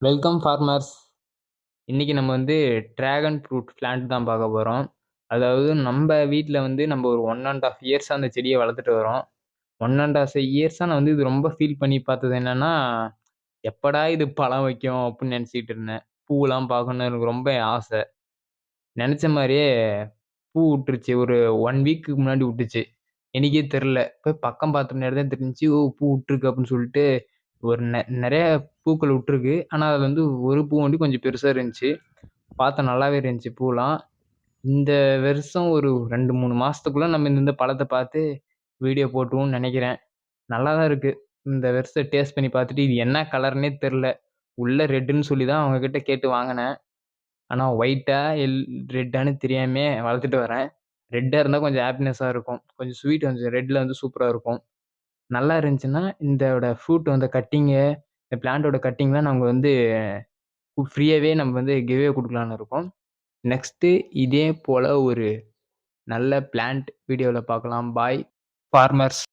Welcome farmers. இன்னைக்கு நம்ம வந்து டிராகன் ஃப்ரூட் பிளான்ட் தான் பார்க்க போகிறோம். அதாவது நம்ம வீட்டில் வந்து நம்ம ஒரு 1½ இயர்ஸாக அந்த செடியை வளர்த்துட்டு வரோம். 1½ இயர்ஸாக நான் வந்து இது ரொம்ப ஃபீல் பண்ணி பார்த்தது என்னன்னா, எப்படா இது பழம் வைக்கும் அப்படின்னு நினச்சிக்கிட்டு இருந்தேன். பூவெல்லாம் பார்க்கணும்னு எனக்கு ரொம்ப ஆசை. நினச்ச மாதிரியே பூ விட்டுருச்சு. ஒரு 1 வீக்கு முன்னாடி விட்டுச்சு. எனக்கே தெரில. போய் பக்கம் பார்த்த முன்னாடி தான் தெரிஞ்சுச்சு, ஓ! பூ விட்டுருக்கு அப்படின்னு சொல்லிட்டு ஒரு நெறைய பூக்கள் விட்டுருக்கு. ஆனா, அதுல வந்து ஒரு பூ வந்து கொஞ்சம் பெருசா இருந்துச்சு. பார்த்தா நல்லாவே இருந்துச்சு பூலாம். இந்த வருஷம் ஒரு 2, 3 மாசத்துக்குள்ள நம்ம இந்த பழத்த பார்த்து வீடியோ போட்டுருவோம்னு நெனைக்கிறேன். நல்லா தான் இருக்கு. இந்த வருஷம் டேஸ்ட் பண்ணி பார்த்துட்டு இது என்ன கலர்ன்னே தெர்ல. உள்ள ரெட்டுன்னு சொல்லி தான் அவங்க கிட்ட கேட்டு வாங்குனேன். ஆனா ஒயிட்டா, ரெட்டான்னு தெரியாமயே வளர்த்துட்டு வரேன். ரெட்டா இருந்தா கொஞ்சம் ஹேப்பினஸ்ஸா இருக்கும். கொஞ்சம் ஸ்வீட் கொஞ்சம் ரெட்ல வந்து சூப்பரா இருக்கும். நல்லா இருந்துச்சுன்னா, இதோட ஃப்ரூட் வந்து கட்டிங்கு, இந்த பிளான்ட்டோட கட்டிங்லாம் நாங்க வந்து ஃப்ரீயாவே நம்ம வந்து கிவ்அவே குடுக்கலான்னு இருக்கோம். நெக்ஸ்ட்டு இதே போல ஒரு நல்ல பிளான்ட் வீடியோல பார்க்கலாம். பாய் ஃபார்மர்ஸ்.